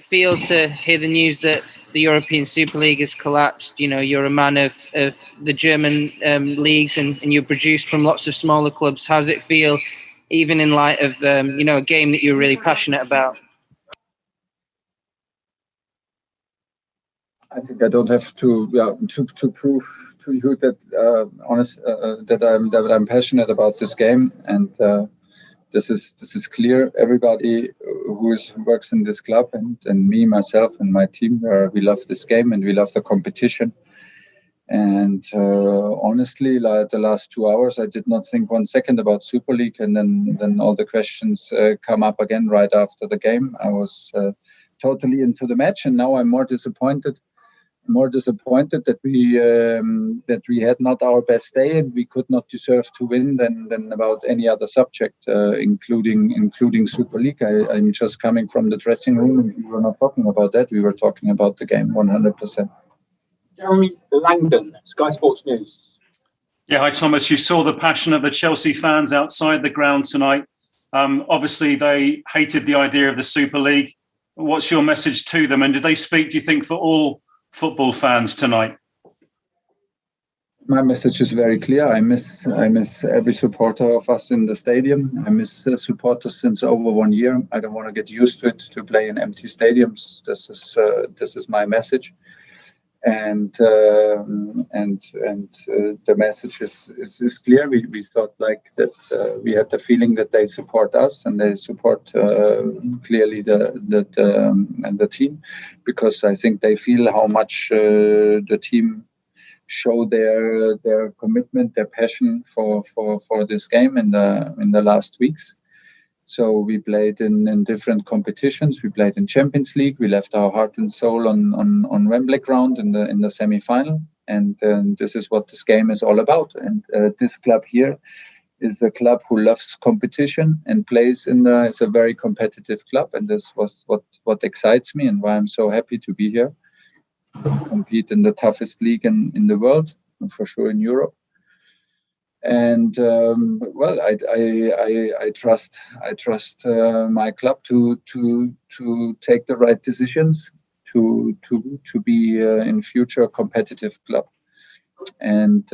feel to hear the news that the European Super League has collapsed? You know, you're a man of the German leagues, and you're produced from lots of smaller clubs. How does it feel, even in light of a game that you're really passionate about? I think I don't have to prove to you that that I'm passionate about this game, and this is clear. Everybody who works in this club, and me, myself, and my team, we love this game and we love the competition. And honestly, like the last 2 hours, I did not think 1 second about Super League, and then all the questions come up again right after the game. I was totally into the match, and now I'm more disappointed that we had not our best day, and we could not deserve to win than about any other subject, including Super League. I'm just coming from the dressing room, and we were not talking about that. We were talking about the game 100%. Jeremy Langdon, Sky Sports News. Yeah, hi Thomas. You saw the passion of the Chelsea fans outside the ground tonight. Obviously, they hated the idea of the Super League. What's your message to them? And did they speak, do you think, for all football fans tonight? My message is very clear. I miss every supporter of us in the stadium. I miss supporters since over 1 year. I don't want to get used to it, to play in empty stadiums. This is my message. And the message is clear. We thought like that. We had the feeling that they support us, and they support clearly the team, because I think they feel how much the team show their commitment, their passion for this game in the last weeks. So we played in different competitions. We played in Champions League. We left our heart and soul on Wembley ground in the semi-final. And this is what this game is all about. And this club here is a club who loves competition and plays it's a very competitive club. And this was what excites me and why I'm so happy to be here. We compete in the toughest league in the world, and for sure in Europe. And I trust my club to take the right decisions to be in future a competitive club. And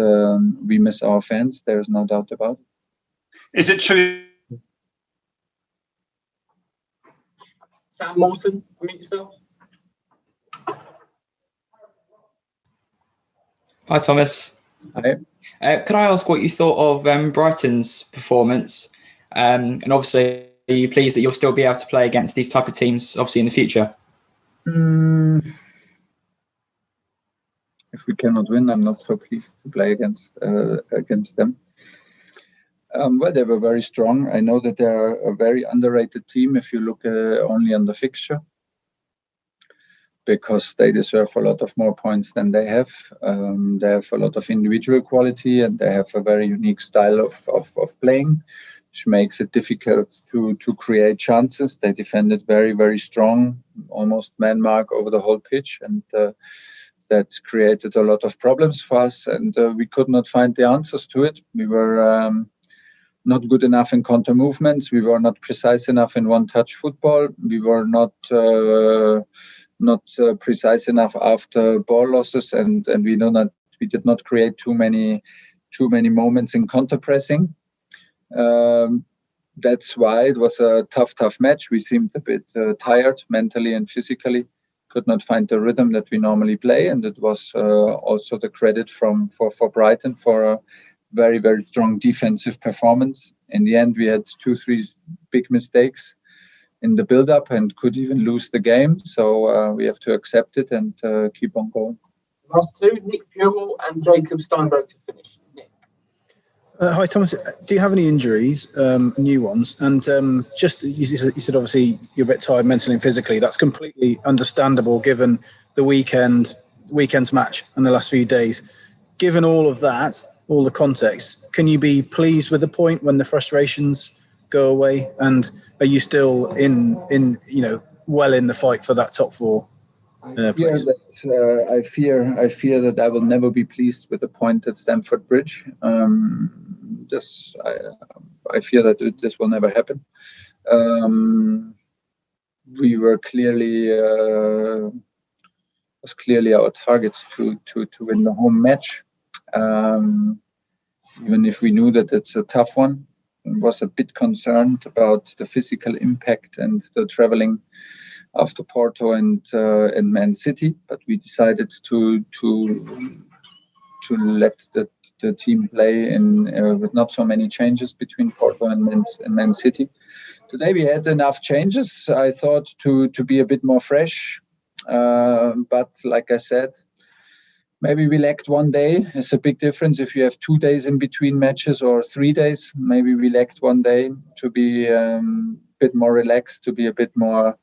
we miss our fans. There is no doubt about it. Is it true? Sam Mawson, unmute yourself. Hi, Thomas. Hi. Could I ask what you thought of Brighton's performance? And obviously, are you pleased that you'll still be able to play against these type of teams, obviously, in the future? If we cannot win, I'm not so pleased to play against them. Well, they were very strong. I know that they're a very underrated team if you look only on the fixture, because they deserve a lot of more points than they have. They have a lot of individual quality, and they have a very unique style of playing, which makes it difficult to create chances. They defended very, very strong, almost man mark over the whole pitch, and that created a lot of problems for us, and we could not find the answers to it. We were not good enough in counter movements. We were not precise enough in one-touch football. We were not precise enough after ball losses, and we did not create too many moments in counter pressing. That's why it was a tough match. We seemed a bit tired mentally and physically. Could not find the rhythm that we normally play, and it was also the credit for Brighton for a very, very strong defensive performance. In the end, we had 2-3 big mistakes in the build-up and could even lose the game. So we have to accept it and keep on going. Last two, Nick Purell and Jacob Steinberg to finish. Nick. Hi, Thomas. Do you have any injuries, new ones? And just you said obviously you're a bit tired mentally and physically. That's completely understandable given the weekend's match and the last few days. Given all of that, all the context, can you be pleased with the point when the frustrations go away? And are you still well in the fight for that top four place? I fear that I will never be pleased with the point at Stamford Bridge. I fear that this will never happen. we were clearly was clearly our target to win the home match. Even if we knew that it's a tough one, I was a bit concerned about the physical impact and the traveling after Porto and Man City, but we decided to let the team play in with not so many changes between Porto and Man City. Today we had enough changes, I thought, to be a bit more fresh. But like I said, maybe we lacked one day. It's a big difference if you have 2 days in between matches or 3 days. Maybe we lacked one day to be a bit more relaxed, to be a bit more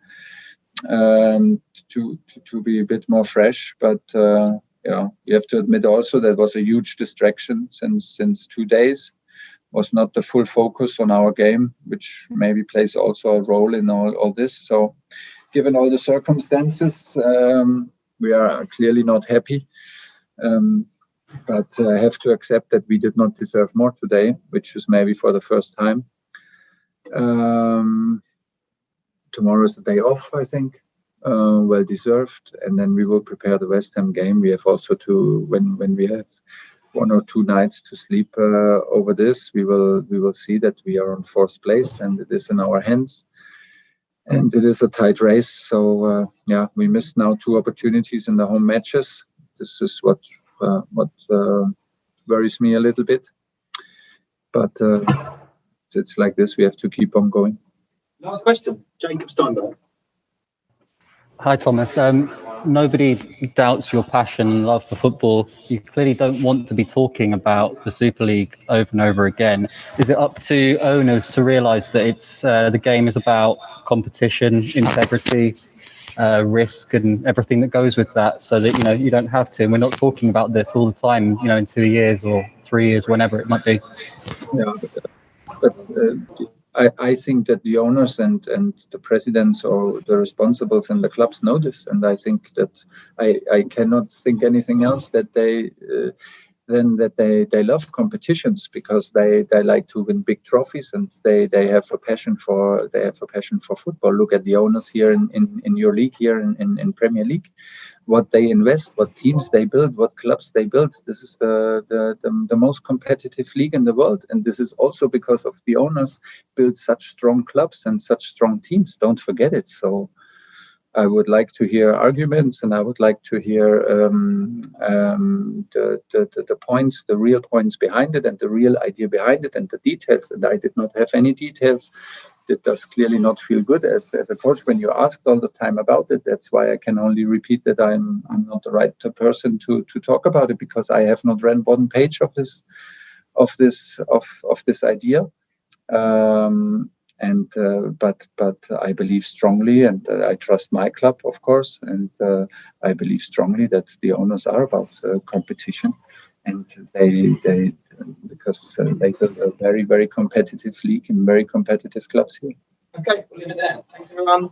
to be a bit more fresh. But you have to admit also that was a huge distraction since 2 days. Was not the full focus on our game, which maybe plays also a role in all this. So given all the circumstances, we are clearly not happy. But I have to accept that we did not deserve more today, which is maybe for the first time. Tomorrow is the day off, I think. Well deserved, and then we will prepare the West Ham game. We have also to when we have 1 or 2 nights to sleep over this, we will see that we are on 4th place, and it is in our hands, and it is a tight race. So we missed now 2 opportunities in the home matches. This is what worries me a little bit, but it's like this. We have to keep on going. Last question, Jacob Steinberg. Hi, Thomas. Nobody doubts your passion and love for football. You clearly don't want to be talking about the Super League over and over again. Is it up to owners to realise that it's the game is about competition, integrity, risk, and everything that goes with that, so that you don't have to? And we're not talking about this all the time, in 2 years or 3 years, whenever it might be. Yeah, but I think that the owners and the presidents or the responsibles in the clubs know this, and I think that I cannot think anything else that they love competitions, because they like to win big trophies, and they have a passion for football. Look at the owners here in your league here in Premier League. What they invest, what teams they build, what clubs they build. This is the most competitive league in the world, and this is also because of the owners build such strong clubs and such strong teams. Don't forget it. So I would like to hear arguments, and I would like to hear the points, the real points behind it, and the real idea behind it, and the details. And I did not have any details. It does clearly not feel good as a coach when you asked all the time about it. That's why I can only repeat that I'm not the right person to talk about it, because I have not read 1 page of this idea. But I believe strongly, and I trust my club, of course, and I believe strongly that the owners are about competition, and they build a very, very competitive league and very competitive clubs here. Okay, we'll leave it there. Thanks, everyone.